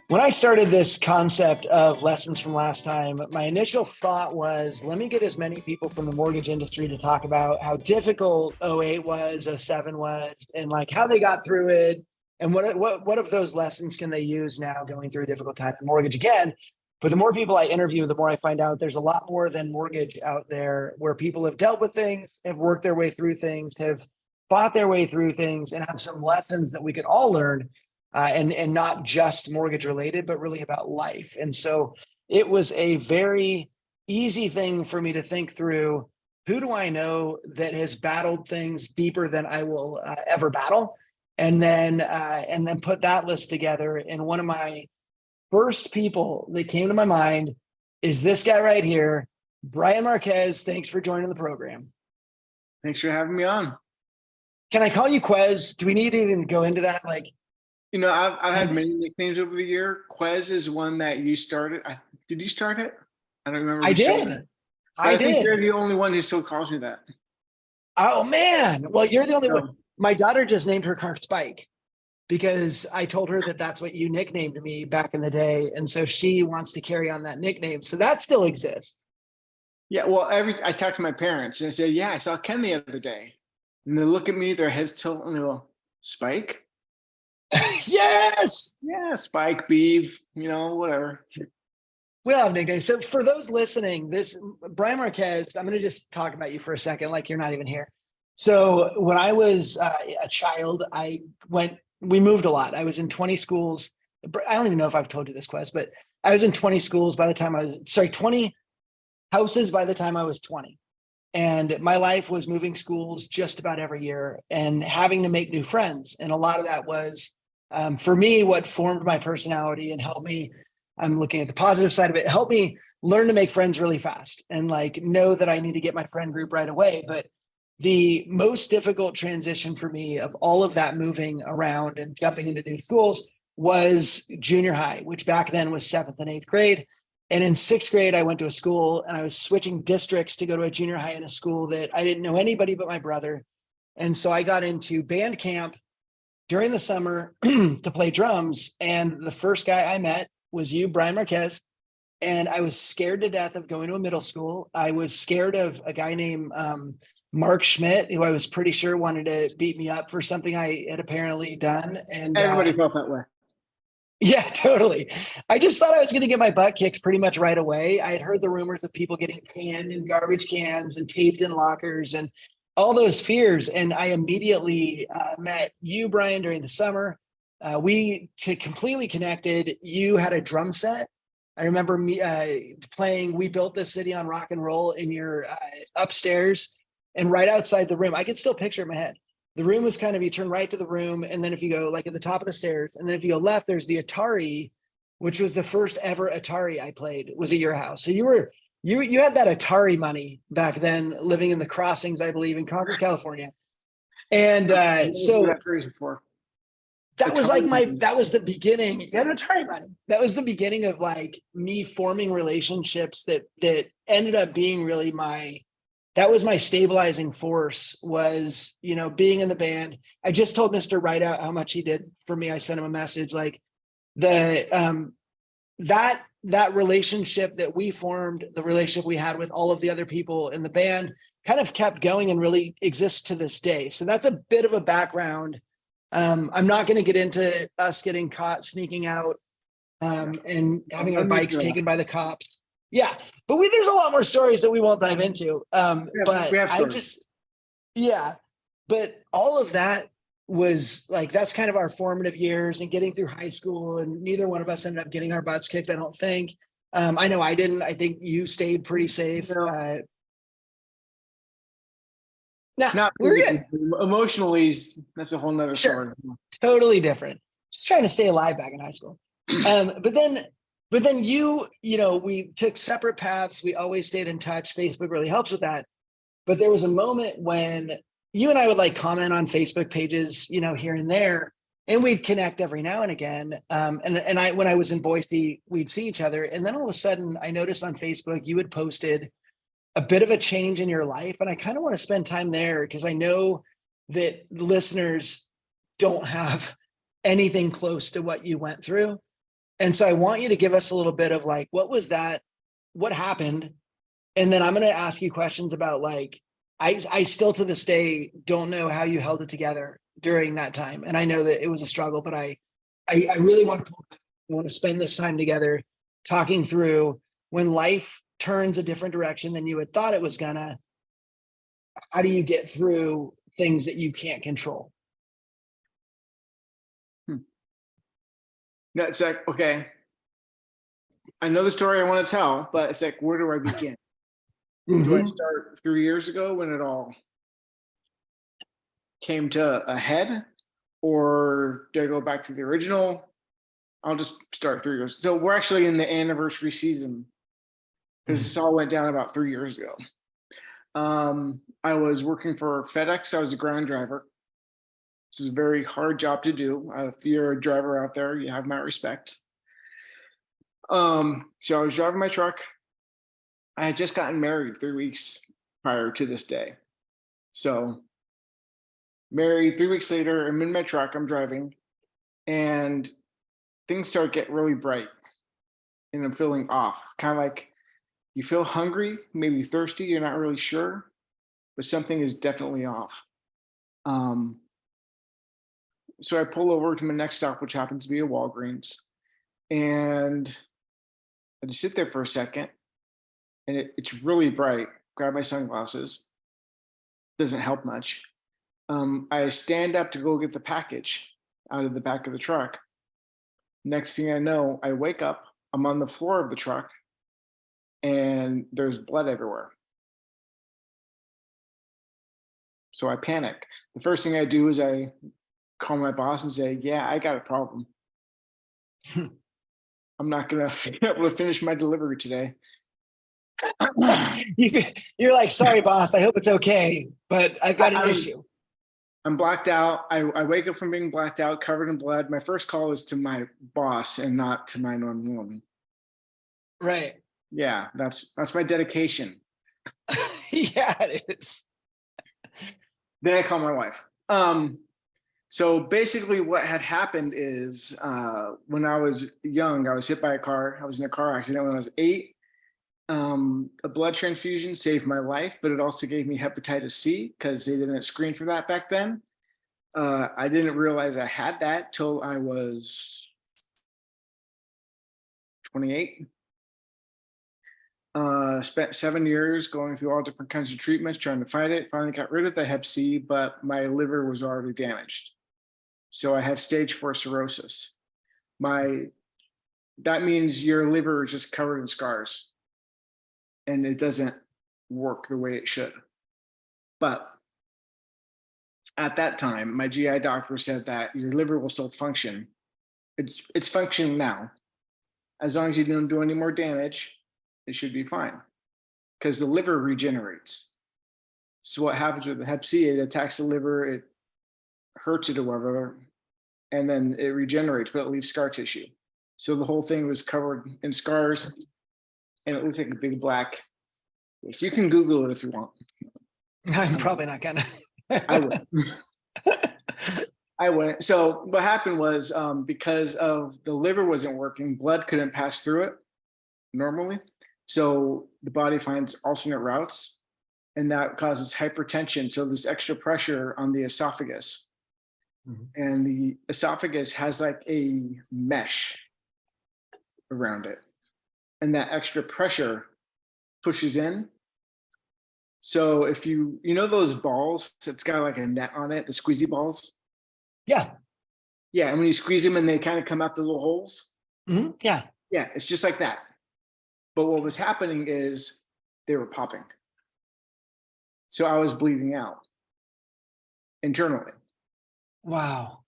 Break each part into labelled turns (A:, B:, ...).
A: When I started this concept of lessons from last time, my initial thought was, let me get as many people from the mortgage industry to talk about how difficult '08 was, '07 was, and like how they got through it. And what of those lessons can they use now going through a difficult time in mortgage again? But the more people I interview, the more I find out there's a lot more than mortgage out there where people have dealt with things, have worked their way through things, have fought their way through things, and have some lessons that we could all learn and not just mortgage related, but really about life. And so it was a very easy thing for me to think through, who do I know that has battled things deeper than I will ever battle, and then put that list together. And one of my first people that came to my mind is this guy right here, Brian Marquez. Thanks for joining the program.
B: Thanks for having me on.
A: Can I call you Quez? Do we need to even go into that? Like,
B: I've had many nicknames over the year. Quez is one that you started. Did you start it? I don't remember.
A: I did.
B: I think you're the only one who still calls me that.
A: Oh man. Well, you're the only one. My daughter just named her car Spike because I told her that that's what you nicknamed me back in the day. And so she wants to carry on that nickname. So that still exists.
B: Yeah. Well, I talked to my parents and I said, yeah, I saw Ken the other day. And they look at me, their heads tilt, and they go, Spike?
A: Yes.
B: Yeah, Spike, Beeve, whatever.
A: We'll have nicknames. So for those listening, this Brian Marquez, I'm going to just talk about you for a second, like you're not even here. So when I was a child, we moved a lot. I was in 20 schools. I don't even know if I've told you this, Quest, but I was in 20 schools by the time 20 houses by the time I was 20. And my life was moving schools just about every year and having to make new friends. And a lot of that was, for me, what formed my personality and helped me, I'm looking at the positive side of it, helped me learn to make friends really fast and like know that I need to get my friend group right away. But the most difficult transition for me of all of that moving around and jumping into new schools was junior high, which back then was 7th and 8th grade. And in 6th grade, I went to a school and I was switching districts to go to a junior high in a school that I didn't know anybody but my brother. And so I got into band camp during the summer to play drums. And the first guy I met was you, Brian Marquez. And I was scared to death of going to a middle school. I was scared of a guy named Mark Schmidt, who I was pretty sure wanted to beat me up for something I had apparently done. And
B: everybody felt that way.
A: Yeah, totally. I just thought I was going to get my butt kicked pretty much right away. I had heard the rumors of people getting canned in garbage cans and taped in lockers and all those fears. And I immediately met you, Brian, during the summer. We completely connected. You had a drum set. I remember me playing We Built This City on Rock and Roll in your upstairs and right outside the room. I could still picture it in my head. The room was kind of, you turn right to the room, and then if you go like at the top of the stairs, and then if you go left, there's the Atari, which was the first ever Atari I played, was at your house. So you had that Atari money back then, living in the Crossings, I believe, in Concord, California. And so that was like that was the beginning. You had Atari money. That was the beginning of like me forming relationships that ended up being really that was my stabilizing force, was, being in the band. I just told Mr. Rideout how much he did for me. I sent him a message, like that relationship that we formed, the relationship we had with all of the other people in the band kind of kept going and really exists to this day. So that's a bit of a background. I'm not going to get into us getting caught sneaking out and having our bikes taken by the cops. Yeah, but there's a lot more stories that we won't dive into. But all of that was like, that's kind of our formative years and getting through high school, and neither one of us ended up getting our butts kicked, I don't think. I know I didn't. I think you stayed pretty safe.
B: Not
A: we're good.
B: Emotionally, that's a whole nother story.
A: Totally different. Just trying to stay alive back in high school. But then we took separate paths. We always stayed in touch. Facebook really helps with that. But there was a moment when you and I would like comment on Facebook pages, here and there, and we'd connect every now and again. When I was in Boise, we'd see each other. And then all of a sudden I noticed on Facebook, you had posted a bit of a change in your life. And I kind of want to spend time there because I know that listeners don't have anything close to what you went through. And so I want you to give us a little bit of like, what was that? What happened? And then I'm going to ask you questions about like, I still to this day don't know how you held it together during that time. And I know that it was a struggle, but I really want to spend this time together talking through when life turns a different direction than you had thought it was gonna. How do you get through things that you can't control?
B: No, it's like, okay, I know the story I want to tell, but it's like, where do I begin? Do I
A: Mhm.
B: start 3 years ago when it all came to a head, or do I go back to the original? I'll just start 3 years. So we're actually in the anniversary season because this all went down about 3 years ago. I was working for FedEx. I was a ground driver. This is a very hard job to do. If you're a driver out there, you have my respect. So I was driving my truck. I had just gotten married 3 weeks prior to this day. So married 3 weeks later, I'm in my truck, I'm driving, and things start getting really bright and I'm feeling off. Kind of like you feel hungry, maybe thirsty, you're not really sure, but something is definitely off. Um, so I pull over to my next stop, which happens to be a Walgreens, and I just sit there for a second, and it's really bright. Grab my sunglasses. Doesn't help much. I stand up to go get the package out of the back of the truck. Next thing I know, I wake up. I'm on the floor of the truck, and there's blood everywhere. So I panic. The first thing I do is I call my boss and say, "Yeah, I got a problem. I'm not gonna be able to finish my delivery today."
A: You're like, sorry, boss. I hope it's okay, but I've got an
B: I'm
A: issue.
B: I'm blacked out. I wake up from being blacked out, covered in blood. My first call is to my boss and not to 911.
A: Right.
B: Yeah, that's my dedication.
A: Yeah, it is.
B: Then I call my wife. So basically, what had happened is when I was young, I was hit by a car. I was in a car accident when I was 8. A blood transfusion saved my life, but it also gave me hepatitis C because they didn't screen for that back then. I didn't realize I had that till I was 28. Spent 7 years going through all different kinds of treatments trying to fight it. Finally got rid of the hep C, but my liver was already damaged. So I had stage 4 cirrhosis. That means your liver is just covered in scars and it doesn't work the way it should. But at that time, my GI doctor said that your liver will still function. It's functioning now. As long as you don't do any more damage, it should be fine. Because the liver regenerates. So what happens with the hep C, it attacks the liver, it hurts it or whatever, and then it regenerates, but it leaves scar tissue. So the whole thing was covered in scars, and it looks like a big black. You can Google it if you want.
A: I'm probably not gonna.
B: I would. I wouldn't. So what happened was because of the liver wasn't working, blood couldn't pass through it normally. So the body finds alternate routes, and that causes hypertension. So there's extra pressure on the esophagus. Mm-hmm. And the esophagus has like a mesh around it. And that extra pressure pushes in. So if you know those balls, it's got like a net on it, the squeezy balls.
A: Yeah.
B: Yeah. And when you squeeze them and they kind of come out the little holes.
A: Mm-hmm. Yeah.
B: Yeah. It's just like that. But what was happening is they were popping. So I was bleeding out internally.
A: Wow.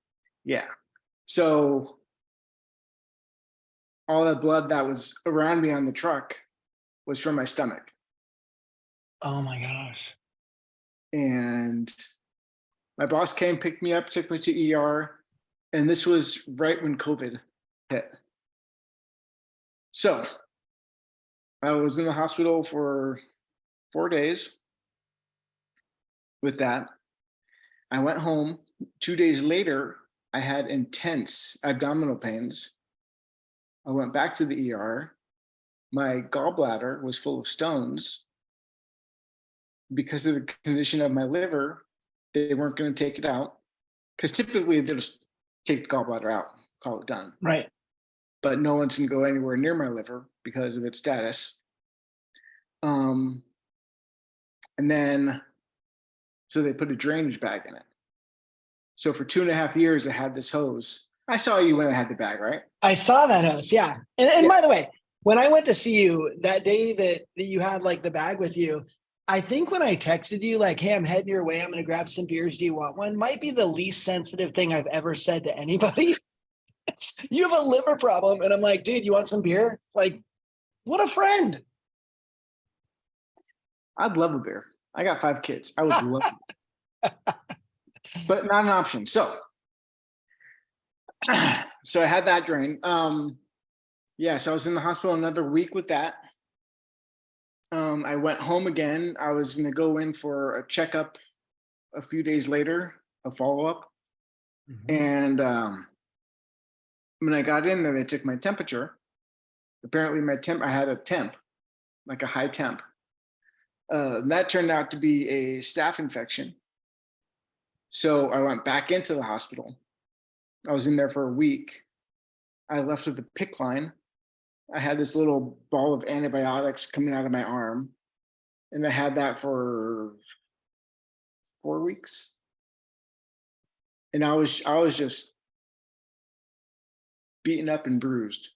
B: Yeah. So all that blood that was around me on the truck was from my stomach.
A: Oh my gosh.
B: And my boss came, picked me up, took me to ER. And this was right when COVID hit. So I was in the hospital for 4 days with that. I went home. 2 days later, I had intense abdominal pains. I went back to the ER. My gallbladder was full of stones. Because of the condition of my liver, they weren't going to take it out. Because typically they'll just take the gallbladder out, call it done.
A: Right.
B: But no one's can go anywhere near my liver because of its status. And then, so they put a drainage bag in it. So for 2.5 years, I had this hose. I saw you when I had the bag, right?
A: I saw that host. Yeah. And by the way, when I went to see you that day that you had like the bag with you, I think when I texted you, like, hey, I'm heading your way, I'm going to grab some beers. Do you want one? Might be the least sensitive thing I've ever said to anybody. You have a liver problem. And I'm like, dude, you want some beer? Like, what a friend.
B: I'd love a beer. I got 5 kids. I would love it. But not an option. So I had that drain. So I was in the hospital another week with that. I went home again. I was going to go in for a checkup a few days later, a follow-up. And when I got in there, they took my temperature. Apparently I had a temp, like a high temp. That turned out to be a staph infection. So I went back into the hospital. I was in there for a week. I left with a PICC line. I had this little ball of antibiotics coming out of my arm. And I had that for 4 weeks. And I was just beaten up and bruised.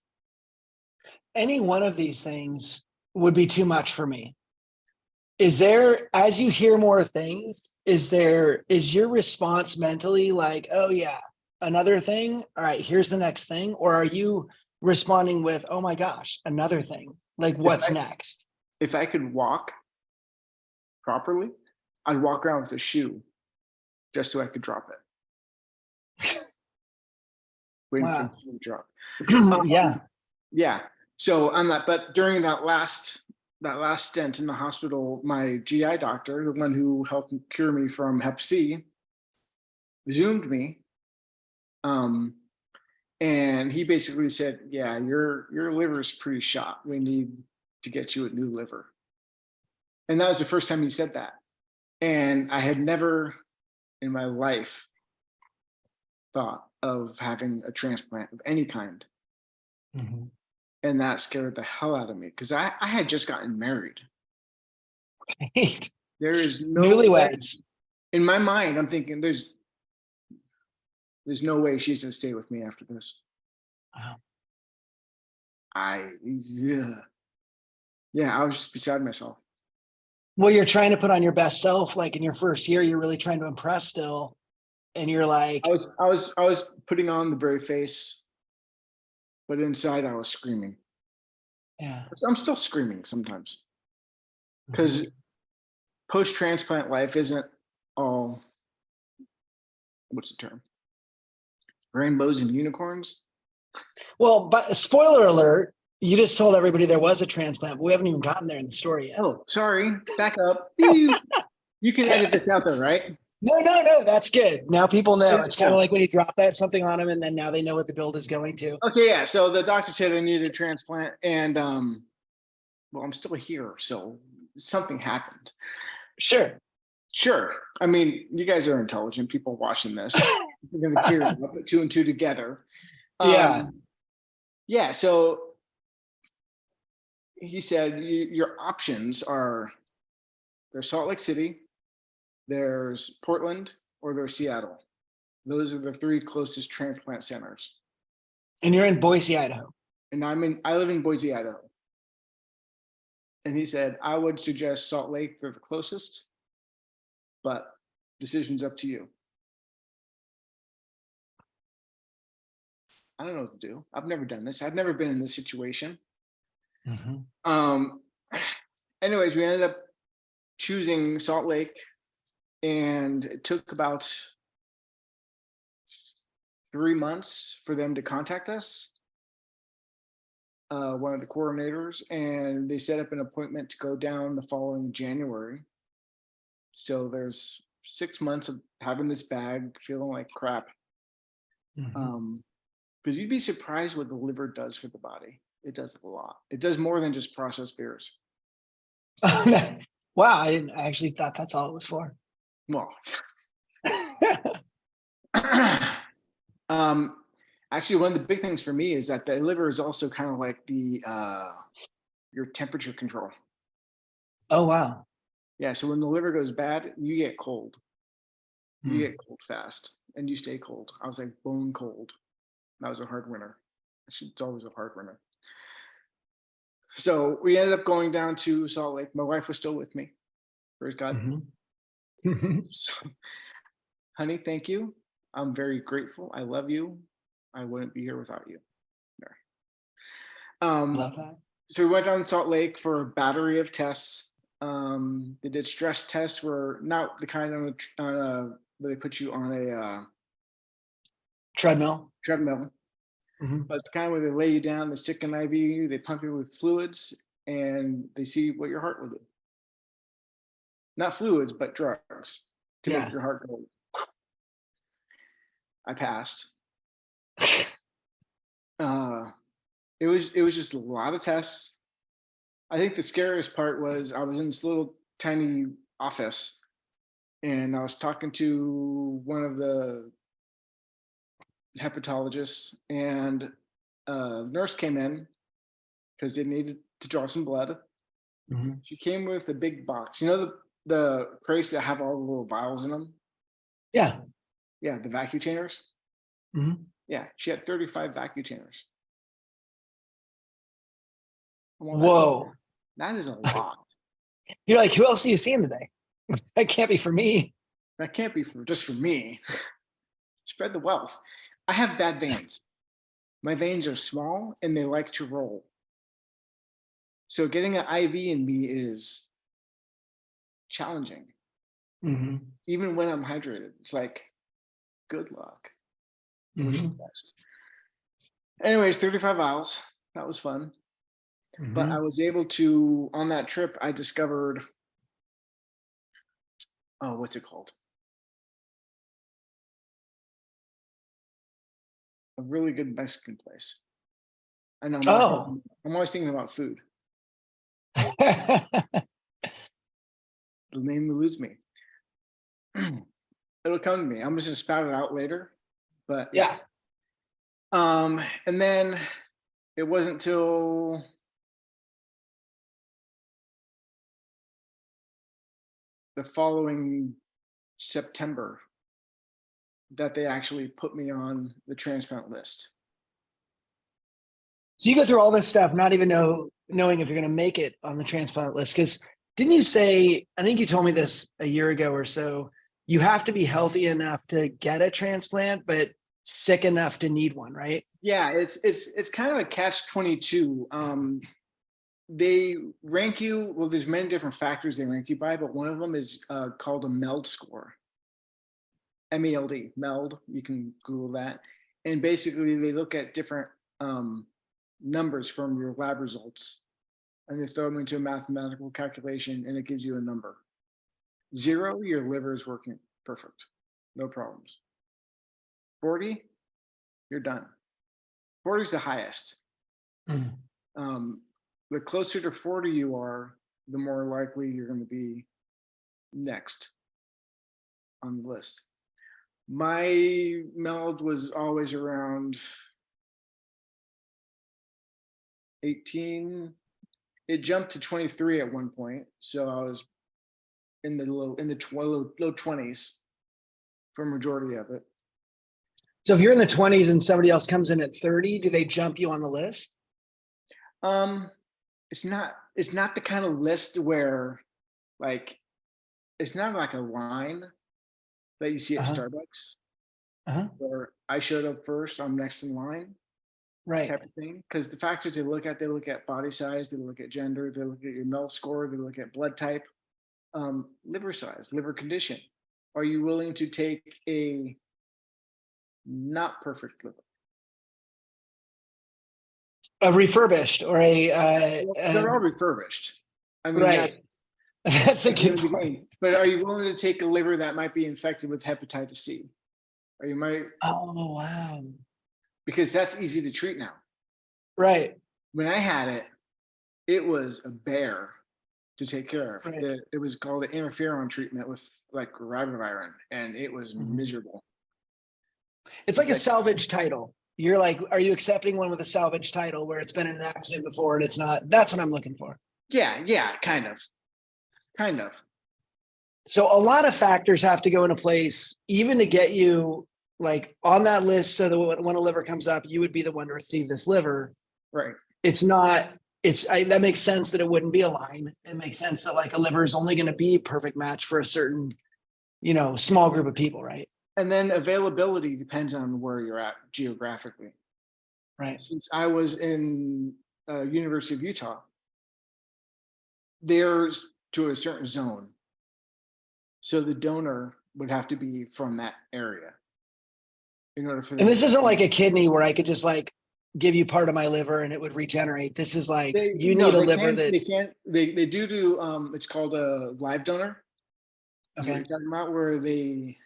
A: Any one of these things would be too much for me. Is there, as you hear more things, is your response mentally like, oh yeah, another thing? All right, here's the next thing. Or are you responding with, oh my gosh, another thing? Like what's next?
B: If I could walk properly, I'd walk around with a shoe just so I could drop it. Waiting for it to drop.
A: Yeah.
B: Yeah. So on that, but during that last stint in the hospital, my GI doctor, the one who helped cure me from Hep C, Zoomed me. And he basically said, yeah, your liver is pretty shot. We need to get you a new liver. And that was the first time he said that. And I had never in my life thought of having a transplant of any kind.
A: Mm-hmm.
B: And that scared the hell out of me because I had just gotten married.
A: Right.
B: There is no
A: newlyweds.
B: In my mind, I'm thinking there's no way she's gonna stay with me after this.
A: Wow.
B: I was just beside myself.
A: Well, you're trying to put on your best self, like in your first year, you're really trying to impress still. And you're like,
B: I was putting on the brave face, but inside I was screaming.
A: yeah,
B: I'm still screaming sometimes because post-transplant life isn't all, what's the term? Rainbows and unicorns.
A: Well, but spoiler alert, you just told everybody there was a transplant, but we haven't even gotten there in the story yet.
B: Oh, sorry. Back up. You can edit this out there, right?
A: No, that's good. Now people know. It's kind of like when you drop that something on them and then now they know what the build is going to.
B: Okay, yeah. So the doctor said I needed a transplant and well, I'm still here, so something happened.
A: Sure.
B: I mean, you guys are intelligent people watching this. You're going to put 2 and 2 together. Yeah. So he said your options are there's Salt Lake City, there's Portland, or there's Seattle. Those are the 3 closest transplant centers.
A: And you're in Boise, Idaho.
B: And I live in Boise, Idaho. And he said, I would suggest Salt Lake, they're the closest, but decision's up to you. I don't know what to do. I've never done this. I've never been in this situation. Anyways, we ended up choosing Salt Lake, and it took about 3 months for them to contact us. One of the coordinators, and they set up an appointment to go down the following January. So there's 6 months of having this bag, feeling like crap. Because you'd be surprised what the liver does for the body. It does a lot. It does more than just processed beers.
A: Wow, I actually thought that's all it was for.
B: Well, actually, one of the big things for me is that the liver is also kind of like the your temperature control.
A: Oh, wow.
B: Yeah, so when the liver goes bad, you get cold. You
A: Hmm.
B: get cold fast, and you stay cold. I was like bone cold. That was a hard winter. Actually, it's always a hard winter. So we ended up going down to Salt Lake. My wife was still with me. Praise God.
A: Mm-hmm.
B: So, honey, thank you. I'm very grateful. I love you. I wouldn't be here without you.
A: Love that.
B: So we went down to Salt Lake for a battery of tests. They did stress tests, were not the kind where they put you on a
A: Treadmill.
B: treadmill,
A: Mm-hmm.
B: but the kind where they lay you down, they stick an IV in you, they pump you with fluids, and they see what your heart will do. Not fluids, but drugs to
A: Yeah.
B: make your heart go. I passed. It was just a lot of tests. I think the scariest part was I was in this little tiny office, and I was talking to one of the hepatologists, and a nurse came in because they needed to draw some blood.
A: Mm-hmm.
B: She came with a big box. You know the crates that have all the little vials in them?
A: Yeah.
B: Yeah, the vacutainers.
A: Mm-hmm.
B: Yeah, she had 35 vacutainers. Well,
A: Whoa.
B: that is a lot.
A: You're like, who else are you seeing today? That can't be for me.
B: That can't be just for me. Spread the wealth. I have bad veins. My veins are small and they like to roll. So getting an IV in me is challenging.
A: Mm-hmm.
B: Even when I'm hydrated, it's like, good luck.
A: Mm-hmm.
B: Anyways, 35 vials. That was fun. But I was able to, on that trip, I discovered, what's it called? A really good Mexican place. I know I'm always thinking about food. The name eludes me. It'll come to me. I'm just gonna spout it out later. But
A: yeah.
B: And then it wasn't till the following September that they actually put me on the transplant list.
A: So you go through all this stuff, not even knowing if you're going to make it on the transplant list. Because didn't you say, I think you told me this a year ago or so, you have to be healthy enough to get a transplant, but sick enough to need one, right?
B: Yeah, it's kind of a catch-22. They rank you, well, there's many different factors they rank you by, but one of them is called a MELD score. MELD, MELD, you can Google that. And basically they look at different numbers from your lab results, and they throw them into a mathematical calculation, and it gives you a number. 0, your liver is working perfect, no problems. 40, you're done. 40 is the highest. The closer to 40 you are, the more likely you're going to be next on the list. My MELD was always around 18. It jumped to 23 at one point, so I was in the low 20s for majority of it.
A: So if you're in the 20s and somebody else comes in at 30, do they jump you on the list?
B: It's not the kind of list where, like, it's not like a line that you see at Starbucks, where I showed up first, I'm next in line,
A: right?
B: Type of thing. Because the factors they look at body size, they look at gender, they look at your MELD score, they look at blood type, liver size, liver condition. Are you willing to take a not perfect liver?
A: A refurbished or
B: they're all refurbished. I mean,
A: right. That's a good point.
B: But are you willing to take a liver that might be infected with hepatitis C? Or you might.
A: Oh, wow.
B: because that's easy to treat now.
A: Right.
B: When I had it, it was a bear to take care of.
A: Right.
B: It was called an interferon treatment with like ribavirin, and it was miserable.
A: It's like a salvage title. You're like, are you accepting one with a salvage title where it's been in an accident before and it's not? That's what I'm looking for.
B: Yeah, kind of.
A: So a lot of factors have to go into place, even to get you like on that list. So that when a liver comes up, you would be the one to receive this liver.
B: Right.
A: It's not, that makes sense that it wouldn't be a line. It makes sense that like a liver is only going to be a perfect match for a certain, small group of people. Right.
B: And then availability depends on where you're at geographically.
A: Right.
B: Since I was in University of Utah, there's to a certain zone. So the donor would have to be from that area in order for them.
A: And this isn't like a kidney where I could just like give you part of my liver and it would regenerate. This is like you need a liver that
B: they do it's called a live donor.
A: Okay.
B: You're talking about where they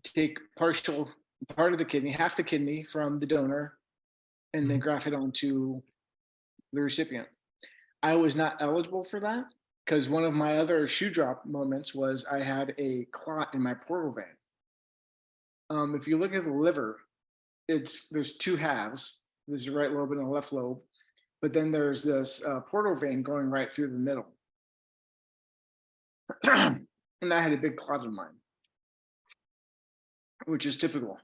B: take part of the kidney, half the kidney from the donor, and then graft it onto the recipient. I was not eligible for that because one of my other shoe drop moments was I had a clot in my portal vein. If you look at the liver, there's two halves. There's a right lobe and a left lobe, but then there's this portal vein going right through the middle. And I had a big clot in mine, which is typical.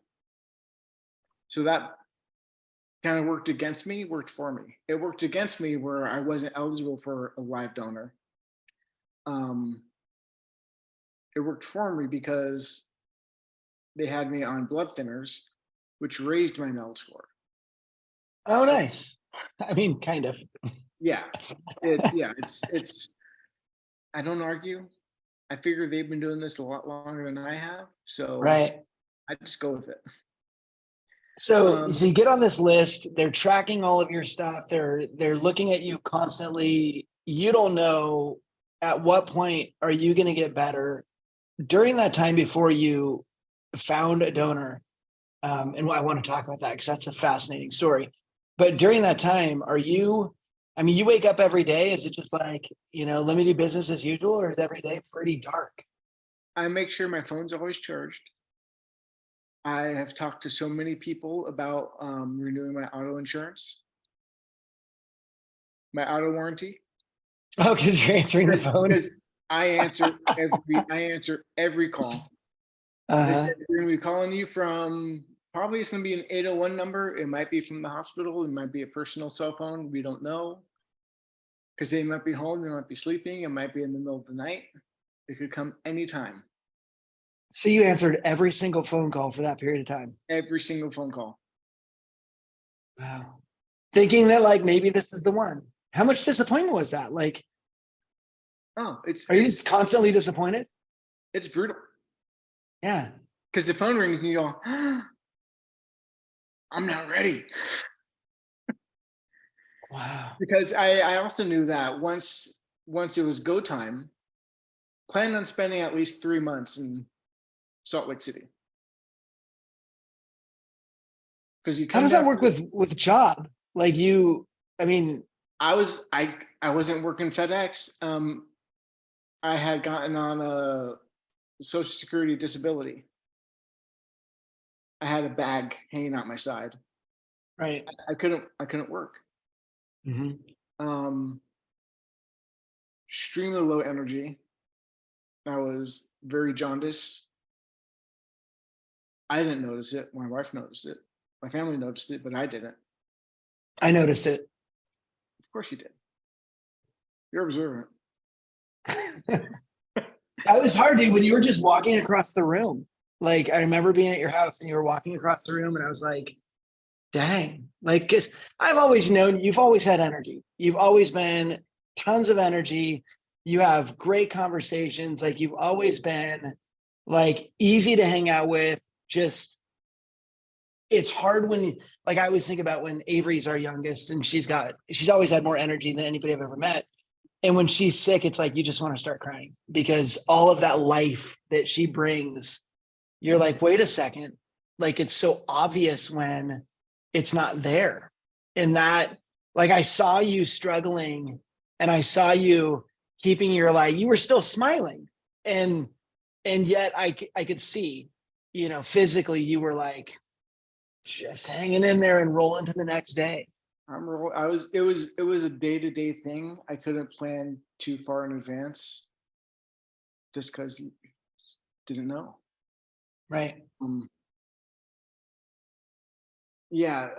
B: So that kind of worked against me, worked for me. It worked against me where I wasn't eligible for a live donor. It worked for me because they had me on blood thinners, which raised my MELD score.
A: Oh, so, nice. I mean, kind of.
B: Yeah. It's, I don't argue. I figure they've been doing this a lot longer than I have. So
A: right.
B: I just go with it.
A: So you get on this list, they're tracking all of your stuff. They're looking at you constantly. You don't know at what point are you going to get better. During that time before you found a donor, and I want to talk about that because that's a fascinating story. But during that time, you wake up every day. Is it just like, let me do business as usual, or is every day pretty dark?
B: I make sure my phone's always charged. I have talked to so many people about renewing my auto insurance, my auto warranty.
A: Oh, because you're answering the phone.
B: Because I answer every call. They said we're going to be calling you from, probably it's going to be an 801 number. It might be from the hospital. It might be a personal cell phone. We don't know. Because they might be home. They might be sleeping. It might be in the middle of the night. It could come anytime.
A: So you answered every single phone call for that period of time?
B: Every single phone call.
A: Wow. Thinking that like, maybe this is the one. How much disappointment was that? Like, are you constantly disappointed?
B: It's brutal.
A: Yeah.
B: Because the phone rings and you go, I'm not ready.
A: Wow.
B: Because I also knew that once it was go time, plan on spending at least 3 months in Salt Lake City. Because you
A: how does that work with job? Like
B: I wasn't working FedEx. I had gotten on a Social Security disability. I had a bag hanging out my side.
A: Right.
B: I couldn't work.
A: Mm-hmm.
B: Extremely low energy. I was very jaundiced. I didn't notice it. My wife noticed it. My family noticed it, but I didn't.
A: I noticed it.
B: Of course you did. You're observant.
A: That was hard, dude, when you were just walking across the room. Like, I remember being at your house and you were walking across the room and I was like, dang. Like, because I've always known you've always had energy. You've always been tons of energy. You have great conversations. Like, you've always been like easy to hang out with. Just, it's hard when, like, I always think about when Avery's our youngest and she's always had more energy than anybody I've ever met. And when she's sick, it's like, you just want to start crying because all of that life that she brings, you're like, wait a second. Like, it's so obvious when it's not there. And that, like, I saw you struggling and I saw you keeping your, like, you were still smiling. And yet I could see, you know, physically you were like just hanging in there and rolling to the next day.
B: It was a day-to-day thing. I couldn't plan too far in advance just because you didn't know.
A: Right.
B: Yeah.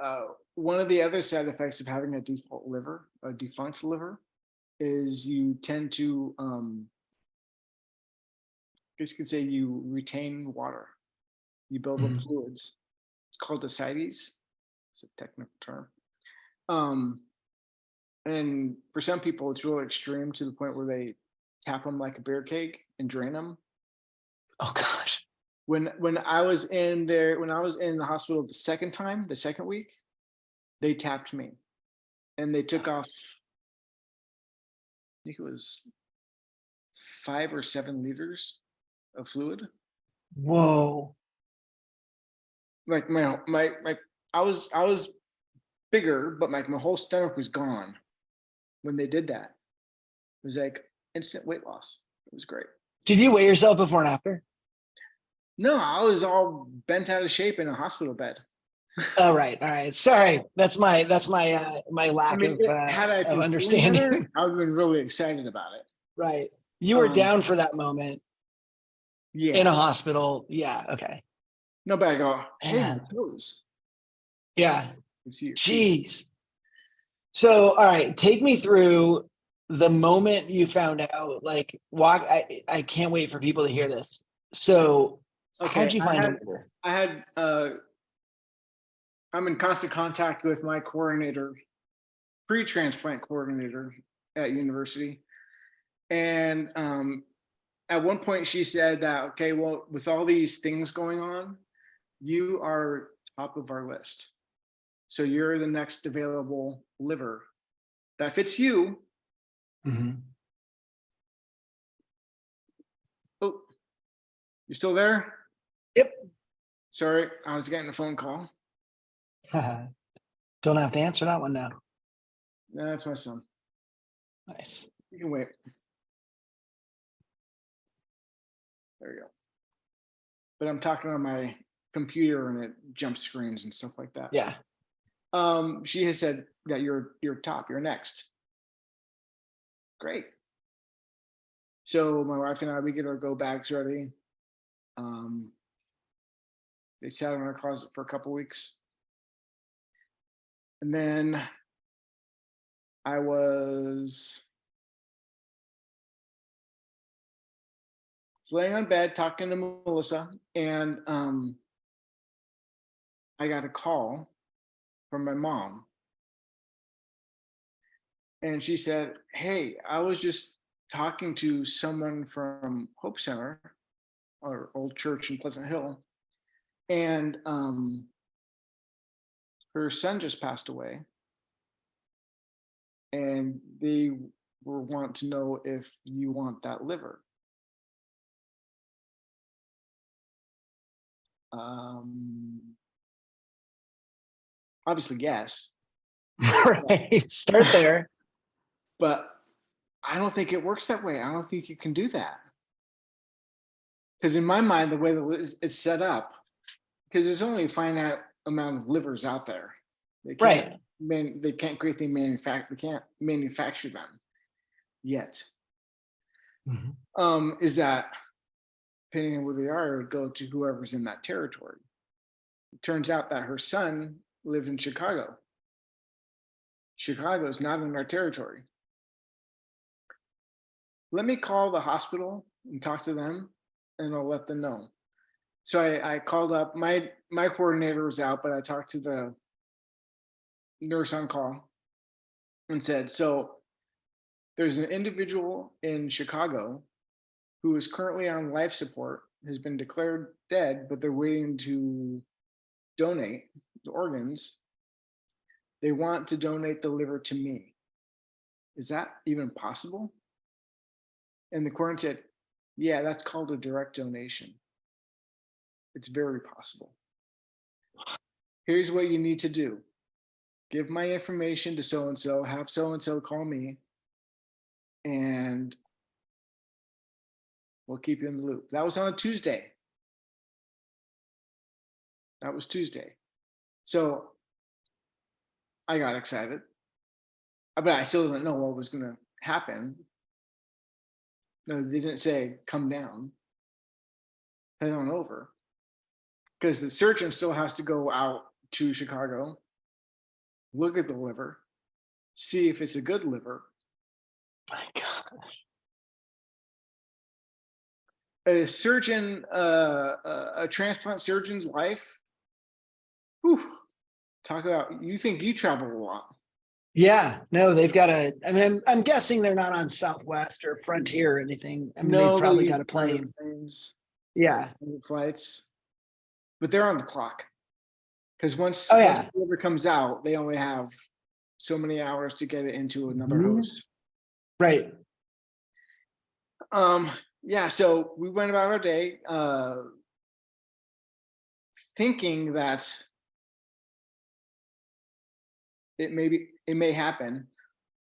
B: One of the other side effects of having a defunct liver, is you tend to, I guess you could say you retain water. You build up fluids. It's called ascites. It's a technical term. And for some people, it's really extreme to the point where they tap them like a beer keg and drain them.
A: Oh gosh.
B: When I was in the hospital the second week, they tapped me and they took off, I think it was 5 or 7 liters of fluid.
A: Whoa.
B: Like I was bigger, but my whole stomach was gone when they did that. It was like instant weight loss. It was great.
A: Did you weigh yourself before and after?
B: No, I was all bent out of shape in a hospital bed.
A: Oh, right. All right. Sorry. That's my my lack
B: Had I
A: of
B: been
A: understanding.
B: better, I would have been really excited about it.
A: Right. You were down for that moment
B: Yeah.
A: in a hospital. Yeah. Okay.
B: No, but I go, hey, my
A: Man.
B: toes.
A: Yeah.
B: You see your feet.
A: Jeez. So, all right, take me through the moment you found out. Like, walk. I can't wait for people to hear this. So,
B: Okay,
A: how'd you find a liver?
B: I'm in constant contact with my coordinator, pre-transplant coordinator at university. And at one point she said that, okay, well, with all these things going on, you are top of our list. So you're the next available liver that fits you.
A: Mm-hmm.
B: Oh, you still there?
A: Yep.
B: Sorry, I was getting a phone call.
A: Don't have to answer that one now.
B: Yeah, that's my son.
A: Nice.
B: You can wait. There you go. But I'm talking on my computer and it jump screens and stuff like that.
A: Yeah.
B: She has said that you're top, you're next. Great. So my wife and I, we get our go bags ready. They sat in our closet for a couple weeks. And then I was laying on bed talking to Melissa, and I got a call from my mom. And she said, hey, I was just talking to someone from Hope Center, our old church in Pleasant Hill, and her son just passed away. And they want to know if you want that liver. Obviously, yes.
A: Right. Start there.
B: But I don't think it works that way. I don't think you can do that. Because in my mind, the way it's set up, because there's only a finite amount of livers out there. They can't,
A: Right.
B: they can't create they can't manufacture them yet.
A: Mm-hmm.
B: Is that, depending on where they are, it would go to whoever's in that territory. It turns out that her son lived in Chicago. Chicago is not in our territory. Let me call the hospital and talk to them, and I'll let them know. So I called up, my coordinator was out, but I talked to the nurse on call and said, so there's an individual in Chicago who is currently on life support, has been declared dead, but they're waiting to donate the organs. They want to donate the liver to me. Is that even possible? And the coordinator said, yeah, that's called a direct donation. It's very possible. Here's what you need to do. Give my information to so-and-so, have so-and-so call me, and we'll keep you in the loop. That was on a Tuesday. That was Tuesday. So I got excited, but I still didn't know what was going to happen. No, they didn't say, come down, head on over. Because the surgeon still has to go out to Chicago, look at the liver, see if it's a good liver.
A: My God.
B: A surgeon, a transplant surgeon's life. Whew, talk about, you think you travel a lot.
A: Yeah, no, they've got a, I mean, I'm guessing they're not on Southwest or Frontier or anything. I mean,
B: No,
A: they've probably
B: they
A: got a
B: use private
A: plane.
B: planes,
A: Yeah.
B: private flights, but they're on the clock. Because once
A: Oh,
B: once
A: yeah.
B: the liver comes out, they only have so many hours to get it into another
A: Mhm.
B: host.
A: Right.
B: Yeah, so we went about our day thinking that it may happen.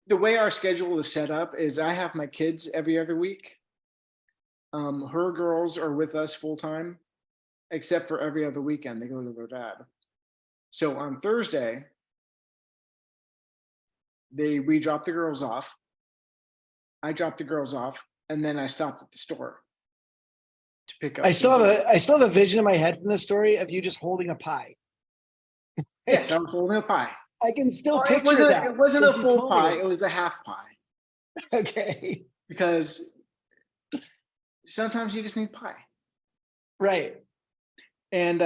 B: The way our schedule is set up is I have my kids every other week. Her girls are with us full time, except for every other weekend they go to their dad. So on Thursday, we drop the girls off. I dropped the girls off, and then I stopped at the store to pick up.
A: I still have a vision in my head from this story of you just holding a pie.
B: Yes, I was holding a pie.
A: I can still
B: Oh,
A: picture that.
B: it wasn't a
A: as you
B: full
A: told me
B: pie.
A: it.
B: It was a half pie
A: Okay.
B: because sometimes you just need pie.
A: Right.
B: And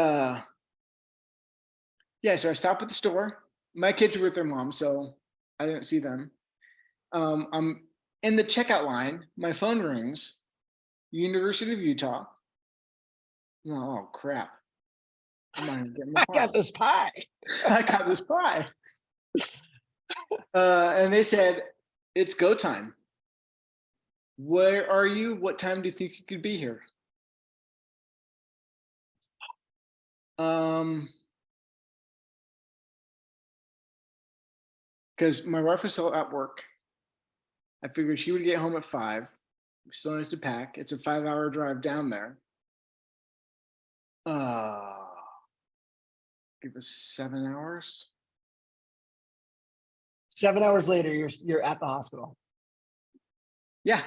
B: yeah, so I stopped at the store. My kids were with their mom, so I didn't see them. I'm in the checkout line. My phone rings. University of Utah. Oh crap! I'm not gonna get my
A: I
B: pie.
A: got this pie.
B: I got this pie. And they said, it's go time. Where are you? What time do you think you could be here? Because my wife was still at work. I figured she would get home at 5. We still need to pack. It's a 5-hour drive down there. Give us 7 hours.
A: 7 hours later, you're at the hospital.
B: Yeah.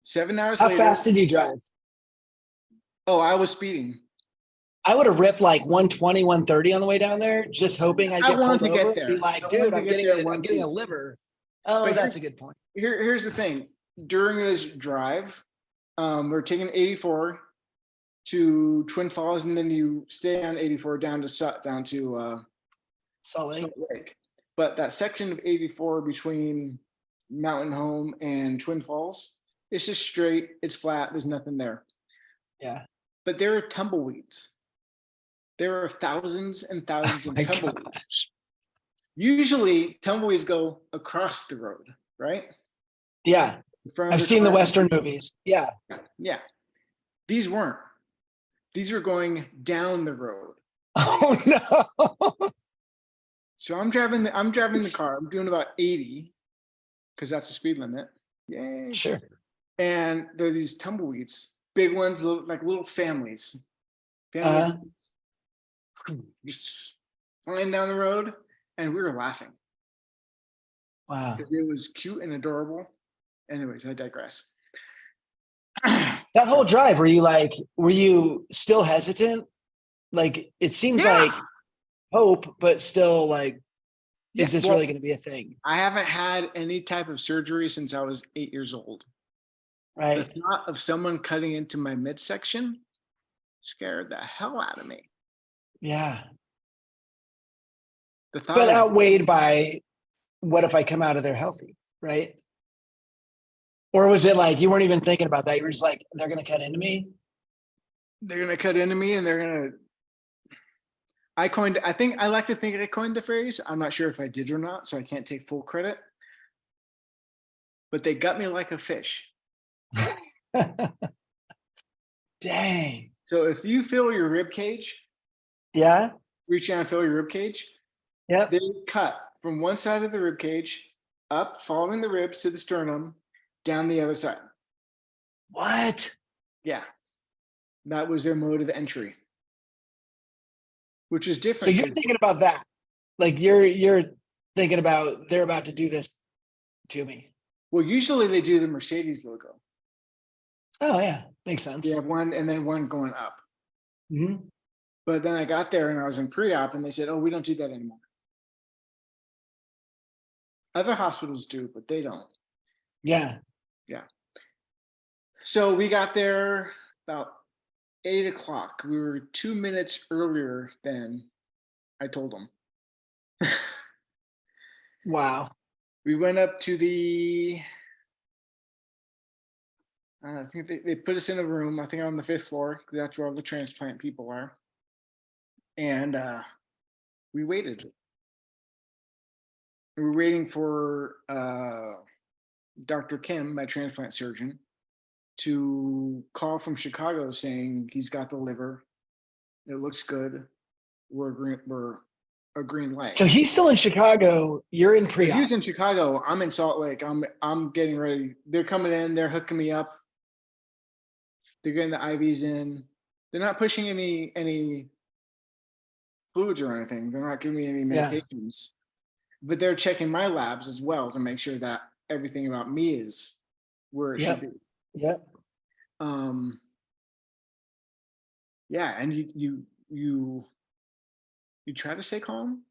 B: 7 hours
A: How
B: later.
A: fast did you drive?
B: Oh, I was speeding.
A: I would have ripped like 120, 130 on the way down there, just hoping I'd get pulled
B: wanted to get
A: over
B: there.
A: and be like,
B: I
A: dude,
B: wanted to
A: I'm
B: get
A: getting
B: there
A: I'm
B: one
A: getting a
B: piece.
A: liver. Oh,
B: But
A: that's a good point.
B: Here's the thing. During this drive, we're taking 84 to Twin Falls, and then you stay on 84 down to
A: Salt Lake.
B: Salt Lake. But that section of 84 between Mountain Home and Twin Falls, it's just straight. It's flat. There's nothing there.
A: Yeah.
B: But there are tumbleweeds. There are thousands and thousands of tumbleweeds.
A: Gosh.
B: Usually, tumbleweeds go across the road, right?
A: Yeah. I've seen the Western movies. Yeah.
B: Yeah. These weren't. These were going down the road.
A: Oh no.
B: So I'm driving the car. I'm doing about 80 because that's the speed limit. Yay.
A: Sure.
B: And there are these tumbleweeds, big ones, like little families. Just flying down the road, and we were laughing.
A: Wow.
B: Because it was cute and adorable. Anyways, I digress.
A: That whole drive, were you still hesitant? Like, it seems like hope, but still like, is this really going to be a thing?
B: I haven't had any type of surgery since I was 8 years old.
A: Right.
B: The thought of someone cutting into my midsection scared the hell out of me.
A: Yeah.
B: The thought
A: but outweighed by what if I come out of there healthy, right? Or was it like you weren't even thinking about that? You were just like, they're going to cut into me.
B: They're going to cut into me, and they're going to. I like to think I coined the phrase. I'm not sure if I did or not, so I can't take full credit. But they got me like a fish.
A: Dang.
B: So if you feel your rib cage,
A: yeah,
B: reach down and feel your rib cage.
A: Yep.
B: They cut from one side of the rib cage up, following the ribs to the sternum, down the other side.
A: What?
B: Yeah, that was their mode of entry, which is different.
A: So you're thinking about that. Like you're thinking about they're about to do this to me.
B: Well, usually they do the Mercedes logo.
A: Oh yeah, makes sense.
B: They have one and then one going up.
A: Mhm.
B: But then I got there and I was in pre-op and they said, "Oh, we don't do that anymore." Other hospitals do, but they don't.
A: Yeah.
B: Yeah. So we got there about 8 o'clock. We were 2 minutes earlier than I told them.
A: Wow.
B: We went up to the, I think they put us in a room, I think on the 5th floor, 'cause that's where all the transplant people are. And we waited. We were waiting for Dr. Kim, my transplant surgeon, to call from Chicago saying he's got the liver. It looks good. We're a green light.
A: So he's still in Chicago. You're in
B: He
A: pre-op.
B: was in Chicago. I'm in Salt Lake. I'm getting ready. They're coming in. They're hooking me up. They're getting the IVs in. They're not pushing any fluids or anything. They're not giving me any
A: Yeah.
B: medications, but they're checking my labs as well to make sure that everything about me is where it
A: Yep.
B: should be.
A: Yep.
B: Yeah, and you try to stay calm.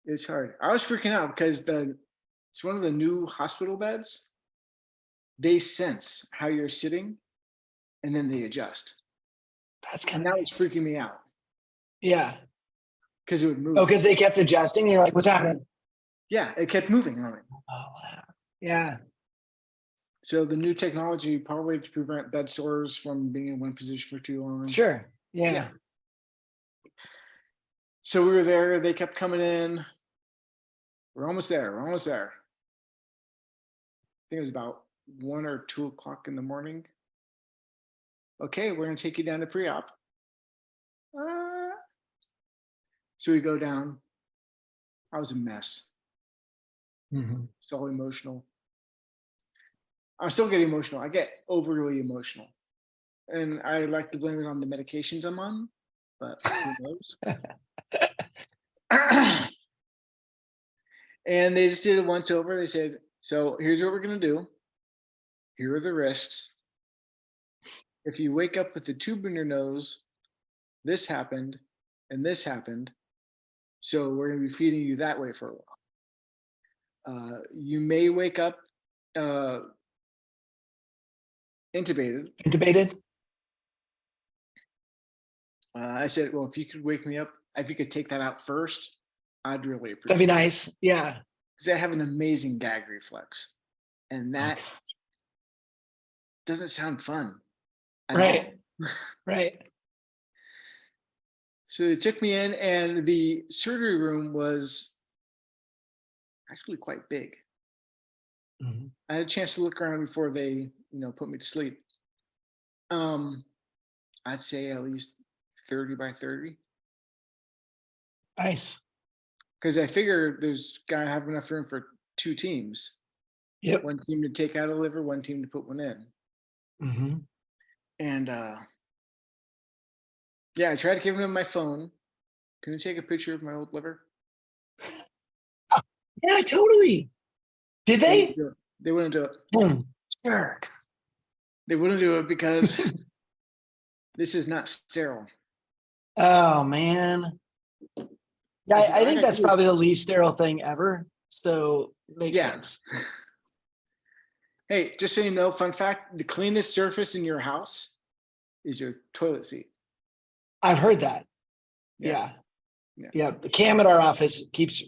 B: It's hard. I was freaking out because it's one of the new hospital beds. They sense how you're sitting and then they adjust.
A: That's
B: And
A: kind
B: that
A: of
B: was freaking me out
A: yeah.
B: because it would move.
A: Oh, because they kept adjusting, and you're like, what's happening?
B: Yeah, it kept moving on it.
A: Oh wow. Yeah.
B: So the new technology probably to prevent bed sores from being in one position for too long.
A: Sure. Yeah.
B: Yeah. So we were there. They kept coming in. We're almost there. We're almost there. I think it was about 1 or 2 o'clock in the morning. Okay, we're going to take you down to pre-op. So we go down. I was a mess.
A: Mhm.
B: It's all emotional. I still get emotional. I get overly emotional. And I like to blame it on the medications I'm on, but who knows? And they just did it once over. They said, so here's what we're going to do. Here are the risks. If you wake up with a tube in your nose, this happened and this happened. So we're going to be feeding you that way for a while. You may wake up intubated.
A: Intubated.
B: I said, well, if you could wake me up, if you could take that out first, I'd really appreciate
A: That'd be nice. Yeah.
B: because I have an amazing gag reflex. And that
A: Okay.
B: doesn't sound fun. At
A: Right.
B: all.
A: Right.
B: So they took me in, and the surgery room was actually quite big.
A: Mhm.
B: I had a chance to look around before they, put me to sleep. I'd say at least 30 by 30.
A: Nice.
B: Because I figure there's gotta have enough room for 2 teams.
A: Yep.
B: One team to take out a liver, one team to put one in.
A: Mm-hmm.
B: And yeah, I tried to give them my phone. Can you take a picture of my old liver?
A: Yeah, totally. Did they?
B: They wouldn't do it.
A: Boom. Sure.
B: They wouldn't do it because this is not sterile.
A: Oh man. Yeah, I think that's probably the least sterile thing ever. So makes sense.
B: Hey, just so you know, fun fact, the cleanest surface in your house is your toilet seat.
A: I've heard that. Yeah. Cam at our office keeps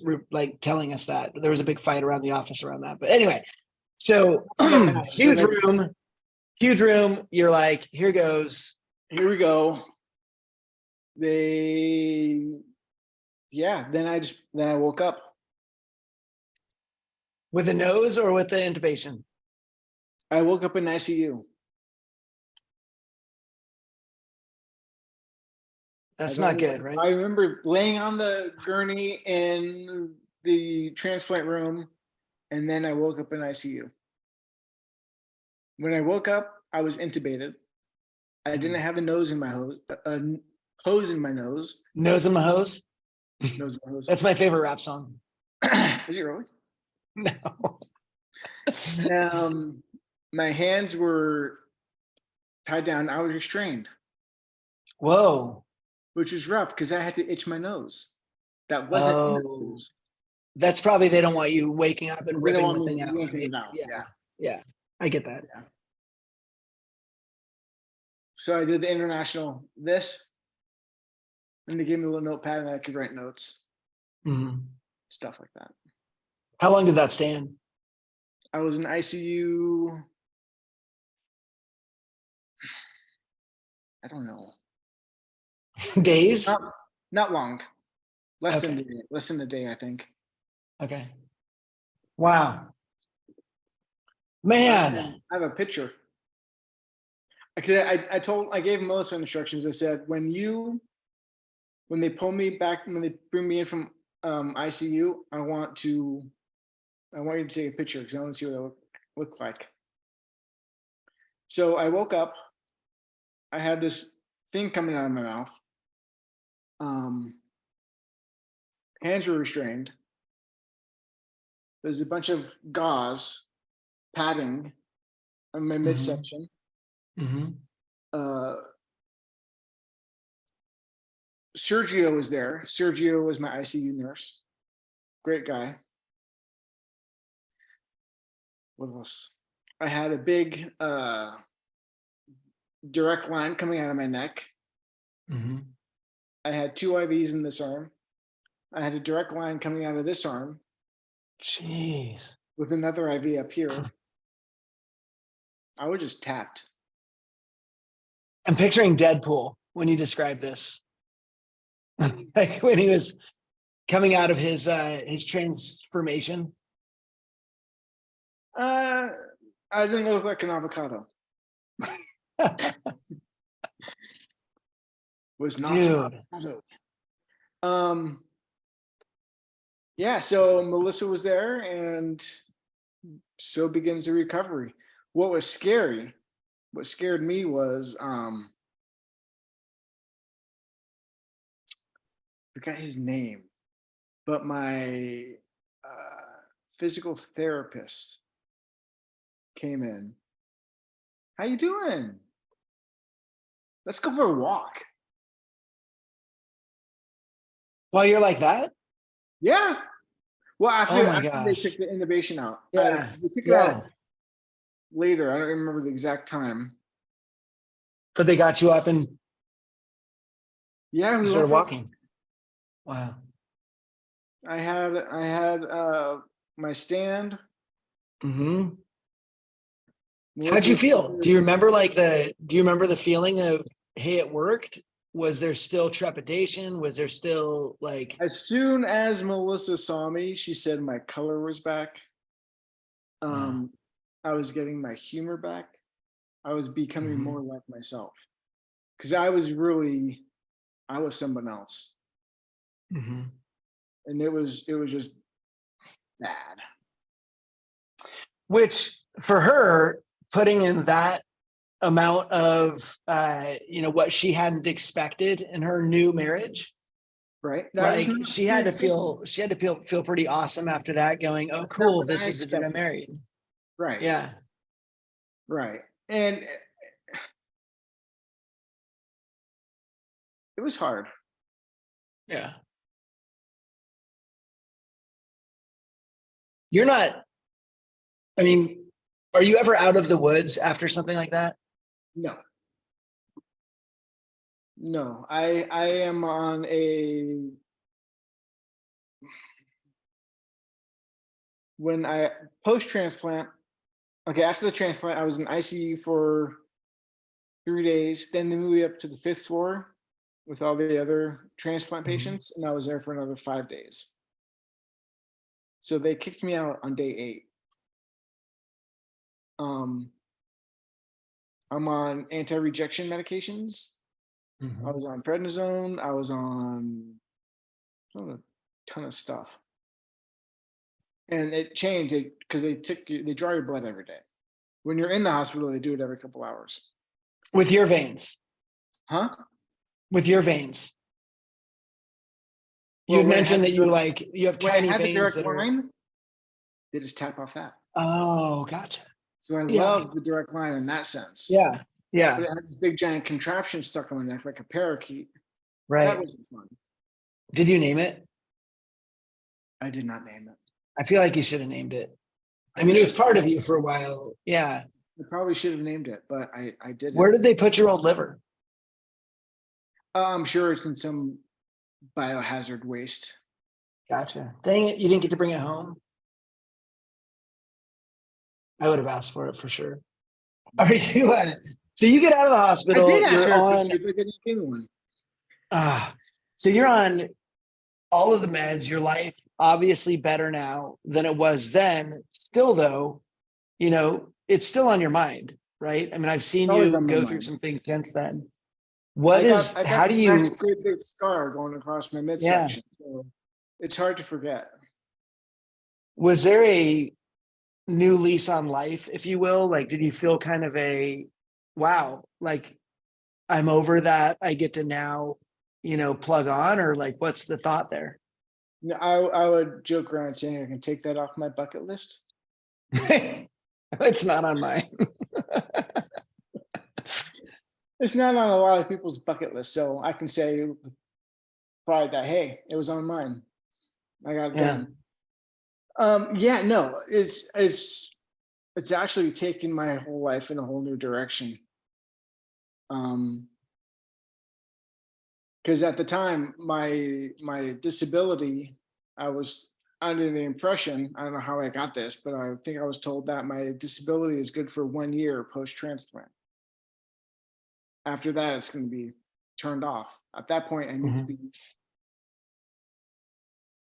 A: telling us that. There was a big fight around the office around that. But anyway, so huge room. You're like, here goes.
B: Here we go. Then I woke up.
A: With the nose or with the intubation?
B: I woke up in ICU.
A: That's not good, right?
B: I remember laying on the gurney in the transplant room, and then I woke up in ICU. When I woke up, I was intubated. I didn't have a nose in my hose, a hose in my nose.
A: Nose in my hose.
B: Nose in my hose.
A: That's my favorite rap song.
B: Is it really?
A: No.
B: My hands were tied down. I was restrained,
A: Whoa.
B: which was rough because I had to itch my nose. That wasn't in the
A: Oh,
B: nose.
A: that's probably they don't want you waking up and
B: They don't
A: ripping
B: want
A: the
B: me
A: thing out.
B: yanking
A: Right?
B: it out.
A: Yeah. Yeah. I get that.
B: Yeah. So I did the international this, and they gave me a little notepad and I could write notes,
A: Mhm.
B: stuff like that.
A: How long did that stand?
B: I was in ICU. I don't know.
A: Days?
B: Not long. Less
A: Okay.
B: than a day, I think.
A: Okay. Wow. Man.
B: I have a picture. Because I gave Melissa instructions. I said, when they pull me back, when they bring me in from ICU, I want you to take a picture because I want to see what I look like. So I woke up. I had this thing coming out of my mouth. Hands were restrained. There's a bunch of gauze padding on my midsection.
A: Mm-hmm.
B: Sergio was there. Sergio was my ICU nurse. Great guy. What else? I had a big direct line coming out of my neck.
A: Mm-hmm.
B: I had 2 IVs in this arm. I had a direct line coming out of this arm.
A: Jeez.
B: With another IV up here. I was just tapped.
A: I'm picturing Deadpool when you describe this. Like when he was coming out of his transformation.
B: I didn't look like an avocado. Was not
A: Dude.
B: an avocado. Yeah, so Melissa was there, and so begins the recovery. What scared me was I forgot his name, but my physical therapist came in. How you doing? Let's go for a walk.
A: While you're like that?
B: Yeah. Well, after they
A: gosh.
B: took the intubation out,
A: Yeah.
B: they took it out later. I don't remember the exact time.
A: But they got you up and
B: Yeah,
A: you started walking. Wow.
B: I had my stand.
A: Mm-hmm. How'd you feel? Do you remember the feeling of, hey, it worked? Was there still trepidation? Was there still like,
B: As soon as Melissa saw me, she said my color was back.
A: Wow.
B: I was getting my humor back. I was becoming
A: Mhm.
B: more like myself. Because I was someone else.
A: Mm-hmm.
B: And it was just bad.
A: Which for her, putting in that amount of what she hadn't expected in her new marriage,
B: Right?
A: like she had to feel pretty awesome after that, going, oh cool, this is the dude I married.
B: Right.
A: Yeah.
B: Right. And it was hard.
A: Yeah. You're not, I mean, are you ever out of the woods after something like that?
B: No, I am on a, when I post transplant, okay, after the transplant, I was in ICU for 3 days. Then they moved me up to the 5th floor with all the other transplant patients, and I was there for another 5 days. So they kicked me out on day 8. I'm on anti-rejection medications. I was on prednisone. I was on a ton of stuff. And it changed it because they draw your blood every day. When you're in the hospital, they do it every couple hours.
A: With your veins.
B: Huh?
A: With your veins. You
B: Well,
A: had mentioned that you have
B: when I
A: tiny
B: had the
A: veins
B: direct
A: that are.
B: line, they just tap off that.
A: Oh, gotcha.
B: So I
A: Yeah.
B: love the direct line in that sense.
A: Yeah. Yeah.
B: But it had this big giant contraption stuck on my neck like a parakeet. That
A: Right.
B: wasn't fun.
A: Did you name it?
B: I did not name it.
A: I feel like you should have named it. I mean, it was part of you for a while. Yeah.
B: I probably should have named it, but I didn't.
A: Where did they put your old liver?
B: I'm sure it's in some biohazard waste.
A: Gotcha. Dang it. You didn't get to bring it home. I would have asked for it for sure. Are you, so you get out of the
B: I
A: hospital,
B: did ask
A: you're
B: her
A: on,
B: if I didn't get one.
A: so you're on all of the meds, your life obviously better now than it was then. Still though, it's still on your mind, right? I mean, I've seen
B: Always
A: you
B: on my
A: go through
B: mind.
A: some things since then.
B: I got
A: How do
B: this nice
A: you,
B: great big scar going across my midsection. So it's hard to forget.
A: was there a new lease on life, if you will? Like, did you feel kind of wow, like I'm over that, I get to now, plug on, or like, what's the thought there?
B: Yeah, I would joke around saying I can take that off my bucket list.
A: It's not on mine.
B: It's not on a lot of people's bucket list, so I can say with pride that hey, it was on mine. I got it done. Yeah, no, it's actually taken my whole life in a whole new direction. Because at the time, my disability, I was under the impression, I don't know how I got this, but I think I was told that my disability is good for 1 year post-transplant. After that, it's going to be turned off. At that point, I need to be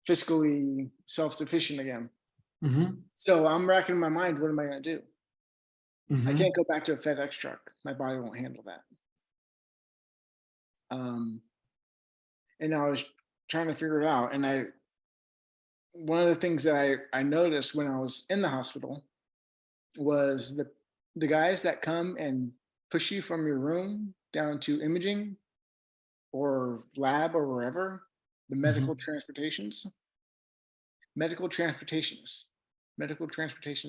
B: fiscally self-sufficient again. So I'm racking my mind, what am I going to do? I can't go back to a FedEx truck. My body won't handle that. And I was trying to figure it out. And one of the things that I noticed when I was in the hospital was the guys that come and push you from your room down to imaging or lab or wherever, the medical transportation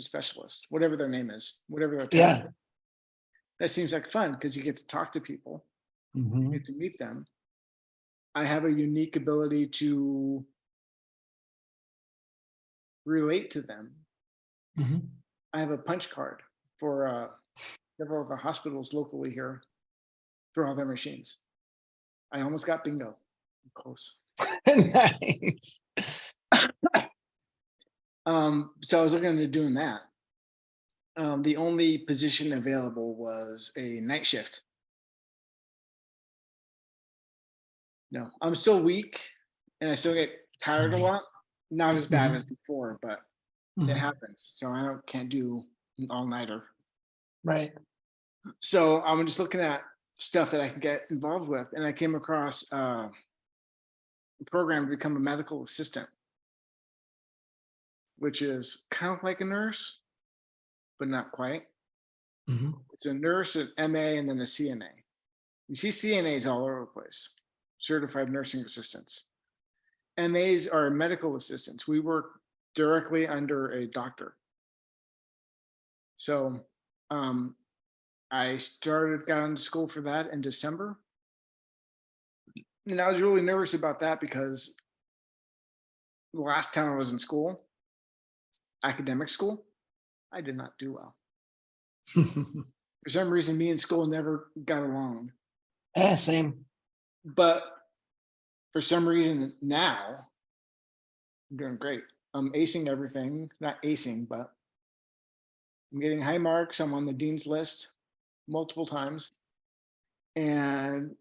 B: specialist, whatever their name is, whatever their title. That seems like fun because you get to talk to people, you get to meet them. I have a unique ability to relate to them. I have a punch card for several of the hospitals locally here for all their machines. I almost got bingo. I'm close.
A: Nice.
B: So I was looking into doing that. The only position available was a night shift. No, I'm still weak and I still get tired a lot. Not as bad as before, but it happens. So I can't do an all-nighter.
A: Right.
B: So I'm just looking at stuff that I can get involved with. And I came across a program to become a medical assistant, which is kind of like a nurse, but not quite. It's a nurse, an MA, and then a CNA. You see CNAs all over the place, certified nursing assistants. MAs are medical assistants. We work directly under a doctor. So I got into school for that in December. And I was really nervous about that because the last time I was in school, academic school, I did not do well. For some reason, me and school never got along.
A: Yeah, same.
B: But for some reason now, I'm doing great. I'm acing everything, not acing, but I'm getting high marks. I'm on the dean's list multiple times. And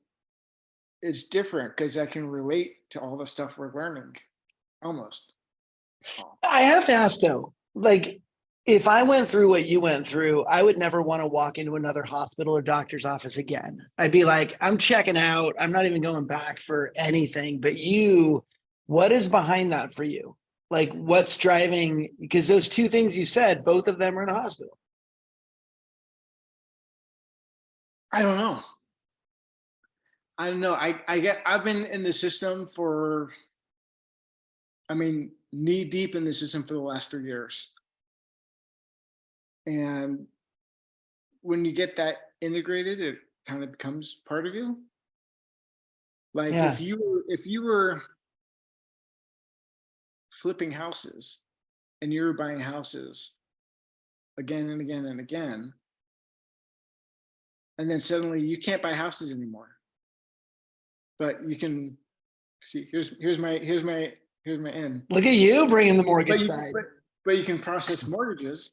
B: it's different because I can relate to all the stuff we're learning, almost.
A: I have to ask though, like, If I went through what you went through, I would never want to walk into another hospital or doctor's office again. I'd be like, I'm checking out. I'm not even going back for anything. But you, what is behind that for you? Like, what's driving? Because those two things you said, both of them are in a hospital.
B: I don't know. I don't know. I've been in the system for, I mean, knee deep in the system for the last 3 years. And when you get that integrated, it kind of becomes part of you. Like
A: Yeah.
B: if you were flipping houses and you were buying houses again and again and again, and then suddenly you can't buy houses anymore, but you can see, here's my end.
A: Look at you bringing the
B: But
A: mortgage
B: you,
A: side.
B: but you can process mortgages.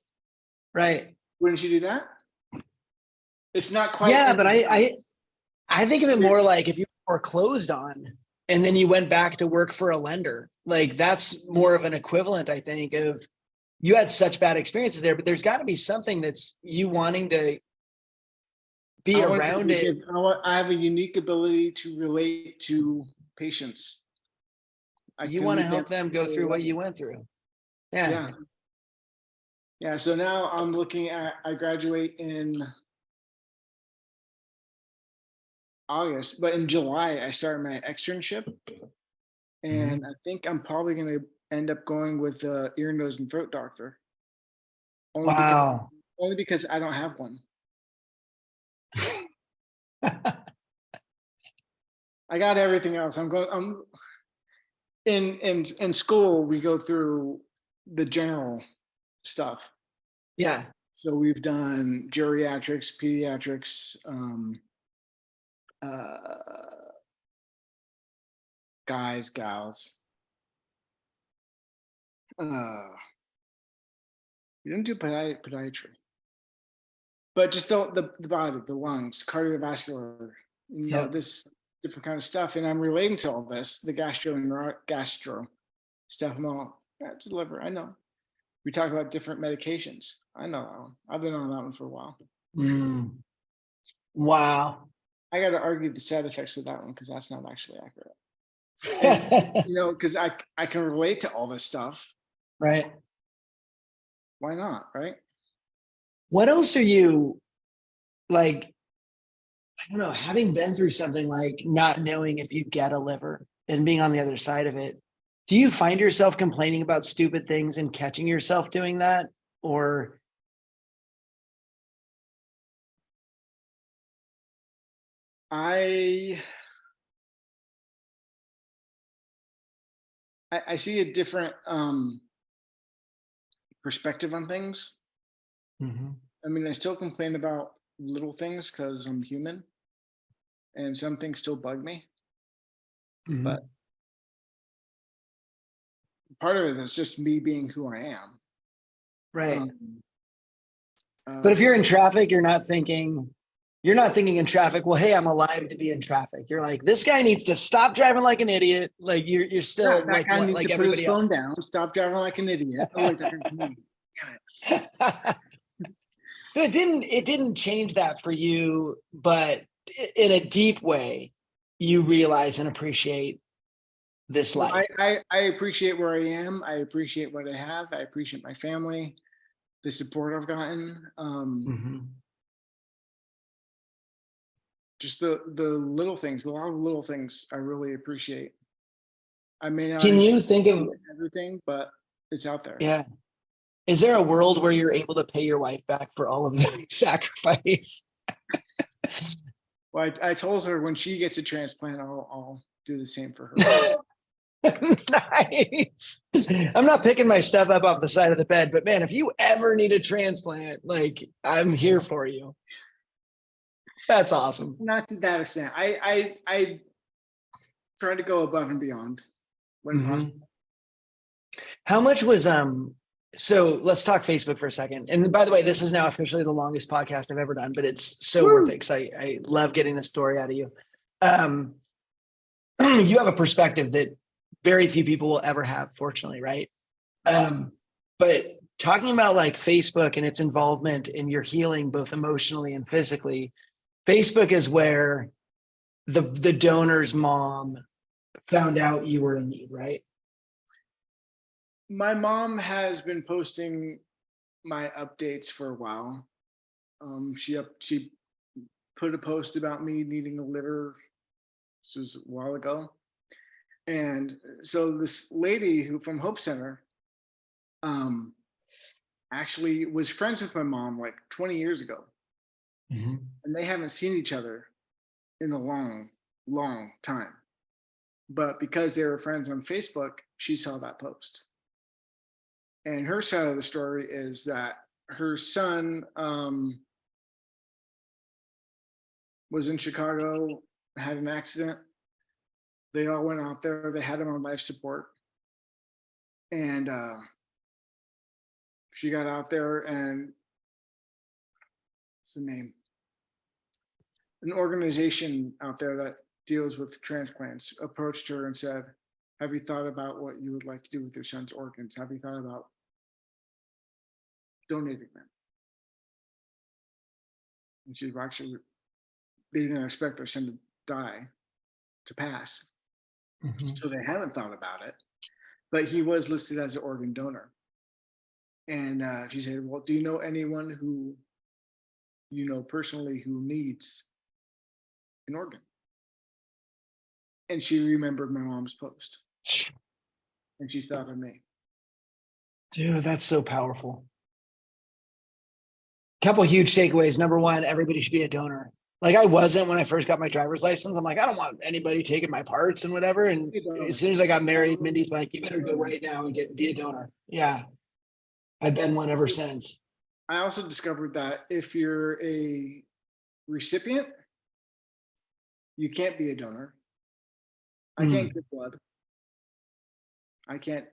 A: Right.
B: Wouldn't you do that? It's not quite.
A: Yeah, but I think of it more like if you foreclosed on and then you went back to work for a lender, like that's more of an equivalent, I think, of you had such bad experiences there, but there's got to be something that's you wanting to be around it.
B: I have a unique ability to relate to patients.
A: You want to help them go through what you went through. Yeah.
B: Yeah. So now I'm looking at, I graduate in August, but in July, I started my externship. And I think I'm probably going to end up going with ear, nose, and throat doctor.
A: Wow.
B: Only because I don't have one. I got everything else. I'm in school, we go through the general stuff.
A: Yeah.
B: So we've done geriatrics, pediatrics, guys, gals. We didn't do podiatry, but just the body, the lungs, cardiovascular, this different kind of stuff. And I'm relating to all this, the gastro stuff. I'm all, it's liver. I know. We talk about different medications. I know that one. I've been on that one for a while.
A: Wow.
B: I got to argue the side effects of that one because that's not actually accurate. And, because I can relate to all this stuff.
A: Right.
B: Why not? Right.
A: What else are you like? I don't know, having been through something like not knowing if you get a liver and being on the other side of it, do you find yourself complaining about stupid things and catching yourself doing that? Or
B: I see a different perspective on things. I mean, I still complain about little things because I'm human and some things still bug me. But part of it is just me being who I am.
A: Right. But if you're in traffic, you're not thinking in traffic, well, hey, I'm alive to be in traffic. You're like, this guy needs to stop driving like an idiot. Like you're still
B: that guy needs to put his phone down, stop driving like an idiot. Oh, wait, that's me. Damn it.
A: So it didn't change that for you, but in a deep way, you realize and appreciate this life.
B: I appreciate where I am. I appreciate what I have. I appreciate my family, the support I've gotten. Just the little things, a lot of little things I really appreciate. I may not
A: Can you think of
B: everything, but it's out there.
A: Yeah. Is there a world where you're able to pay your wife back for all of the sacrifice?
B: Well, I told her when she gets a transplant, I'll do the same for her.
A: Nice. I'm not picking my stuff up off the side of the bed, but man, if you ever need a transplant, like I'm here for you. That's awesome.
B: Not to that extent. I try to go above and beyond when possible.
A: How much was so let's talk Facebook for a second. And by the way, this is now officially the longest podcast I've ever done, but it's so worth it because I love getting the story out of you. You have a perspective that very few people will ever have, fortunately, right? But talking about like Facebook and its involvement in your healing, both emotionally and physically. Facebook is where the donor's mom found out you were in need, right?
B: My mom has been posting my updates for a while. She put a post about me needing a liver. This was a while ago. And so this lady who from Hope Center actually was friends with my mom like 20 years ago.
A: Mm-hmm.
B: And they haven't seen each other in a long, long time. But because they were friends on Facebook, she saw that post. And her side of the story is that her son was in Chicago, had an accident. They all went out there. They had him on life support. And she got out there and what's the name? An organization out there that deals with transplants approached her and said, have you thought about what you would like to do with your son's organs? Have you thought about donating them? And she's actually, they didn't expect their son to die, to pass.
A: Mm-hmm.
B: So they haven't thought about it, but he was listed as an organ donor. And she said, well, do you know anyone who you know personally who needs an organ? And she remembered my mom's post and she thought of me.
A: Dude, that's so powerful. Couple huge takeaways. Number one, everybody should be a donor. Like I wasn't when I first got my driver's license. I'm like, I don't want anybody taking my parts and whatever. And as soon as I got married, Mindy's like, you better go right now and be a donor. Yeah. I've been one ever since.
B: I also discovered that if you're a recipient, you can't be a donor. I can't give blood. I can't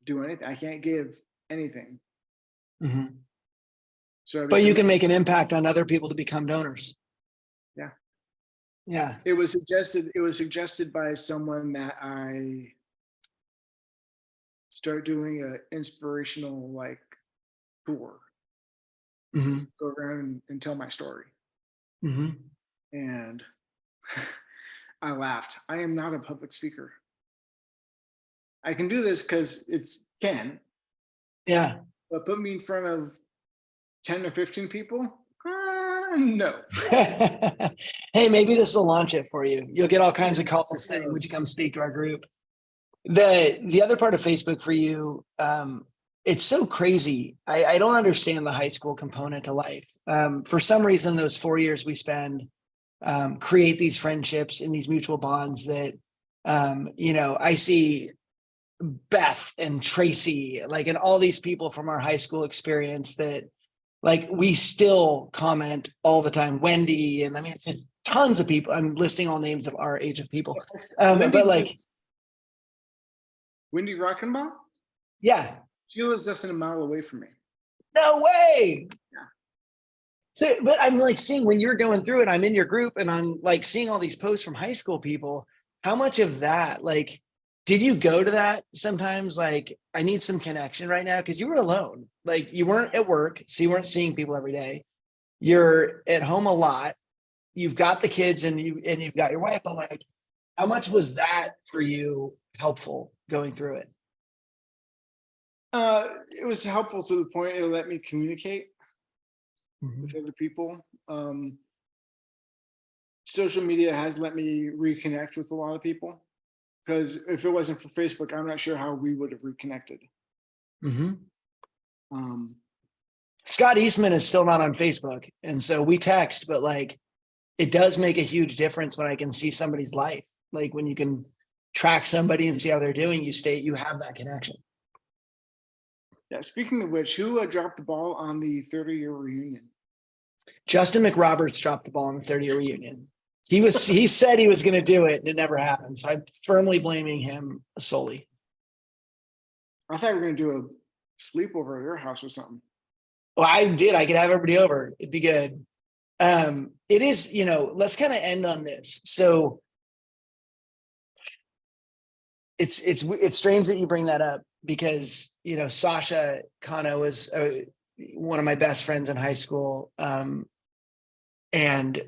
B: do anything. I can't give anything.
A: Mm-hmm.
B: So,
A: but you can make an impact on other people to become donors.
B: Yeah.
A: Yeah.
B: It was suggested by someone that I start doing an inspirational like tour.
A: Mm-hmm.
B: Go around and tell my story.
A: Mm-hmm.
B: And I laughed. I am not a public speaker. I can do this because it's can.
A: Yeah.
B: But put me in front of 10 or 15 people? No.
A: Hey, maybe this will launch it for you. You'll get all kinds of calls saying, would you come speak to our group? The other part of Facebook for you, it's so crazy. I don't understand the high school component to life. For some reason, those 4 years we spend create these friendships and these mutual bonds that, I see Beth and Tracy, like, and all these people from our high school experience that, like, we still comment all the time. Wendy, and I mean, just tons of people. I'm listing all names of our age of people. But like
B: Wendy Rockenbaugh?
A: Yeah.
B: She lives less than a mile away from me.
A: No way.
B: Yeah.
A: So, but I'm like seeing when you're going through it, I'm in your group and I'm like seeing all these posts from high school people. How much of that, like, did you go to that sometimes? Like, I need some connection right now because you were alone. Like, you weren't at work, so you weren't seeing people every day. You're at home a lot. You've got the kids and you've got your wife. But like, how much was that for you helpful going through it?
B: It was helpful to the point it let me communicate with other people. Social media has let me reconnect with a lot of people. Because if it wasn't for Facebook, I'm not sure how we would have reconnected.
A: Mm-hmm. Scott Eastman is still not on Facebook. And so we text, but like, it does make a huge difference when I can see somebody's life. Like when you can track somebody and see how they're doing, you have that connection.
B: Yeah. Speaking of which, who dropped the ball on the 30-year reunion?
A: Justin McRoberts dropped the ball on the 30-year reunion. He said he was going to do it and it never happened. So I'm firmly blaming him solely. I
B: thought we were going to do a sleepover at your house or something.
A: Well, I did. I could have everybody over. It'd be good. It is, let's kind of end on this. So it's strange that you bring that up because Sasha Kano was one of my best friends in high school. And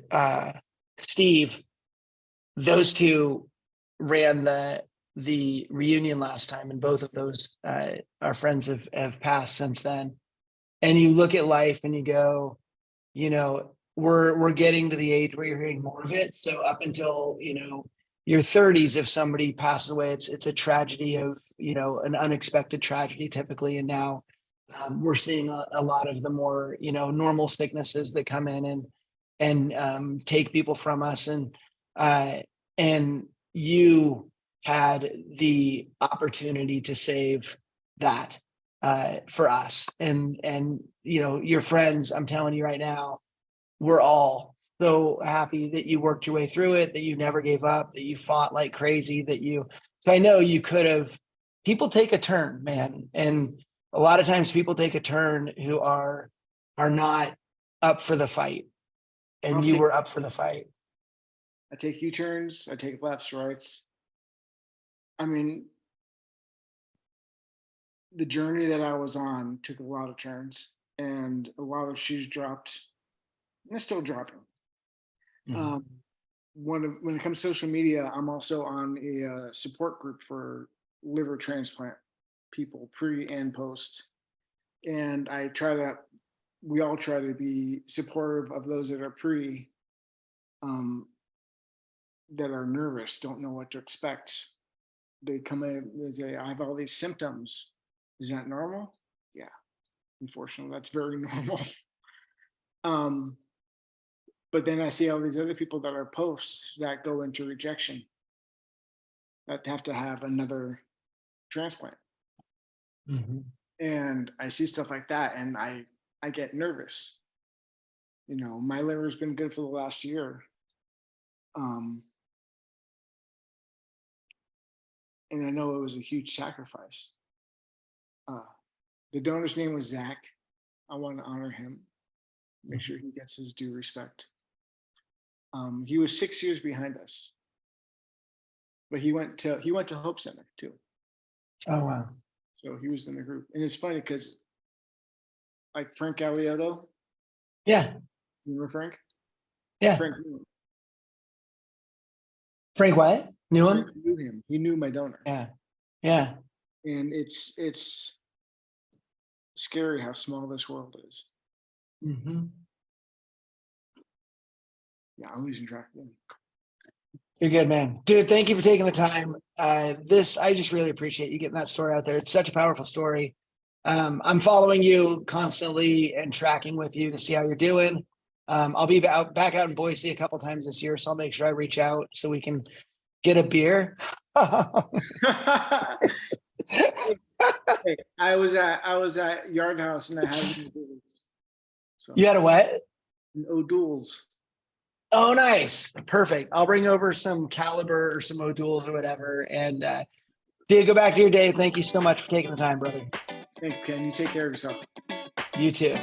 A: Steve, those two ran the reunion last time, and both of those our friends have passed since then. And you look at life and you go, we're getting to the age where you're hearing more of it. So up until your 30s, if somebody passes away, it's a tragedy of an unexpected tragedy typically. And now we're seeing a lot of the more normal sicknesses that come in and take people from us. And you had the opportunity to save that for us. And your friends, I'm telling you right now, we're all so happy that you worked your way through it, that you never gave up, that you fought like crazy, so I know you could have, people take a turn, man. And a lot of times people take a turn who are not up for the fight. And you were up for the fight.
B: I take U-turns, I take lefts, rights. I mean, the journey that I was on took a lot of turns and a lot of shoes dropped. And it's still dropping.
A: Mm-hmm.
B: When it comes to social media, I'm also on a support group for liver transplant people, pre and post. And we all try to be supportive of those that are pre, that are nervous, don't know what to expect. They come in, they say, I have all these symptoms. Is that normal? Yeah, unfortunately, that's very normal. But then I see all these other people that are posts that go into rejection, that have to have another transplant.
A: Mm-hmm.
B: And I see stuff like that and I get nervous. My liver's been good for the last year. And I know it was a huge sacrifice. The donor's name was Zach. I want to honor him, make sure he gets his due respect. He was 6 years behind us, but he went to Hope Center too.
A: Oh, wow.
B: So he was in the group. And it's funny because like Frank Galeotto.
A: Yeah.
B: You remember Frank?
A: Yeah. Frank what? Knew him?
B: Frank knew him. He knew my donor.
A: Yeah. Yeah.
B: And it's scary how small this world is.
A: Mm-hmm.
B: Yeah, I'm losing track of them.
A: You're good, man. Dude, thank you for taking the time. I just really appreciate you getting that story out there. It's such a powerful story. I'm following you constantly and tracking with you to see how you're doing. I'll be back out in Boise a couple times this year, so I'll make sure I reach out so we can get a beer.
B: Hey, I was at Yard House and I had O'Doul's. So,
A: you had a what?
B: O'Doul's.
A: Oh, nice. Perfect. I'll bring over some Caliber or some O'Doul's or whatever. And dude, go back to your day. Thank you so much for taking the time, brother.
B: Thank you, Ken. You take care of yourself.
A: You too.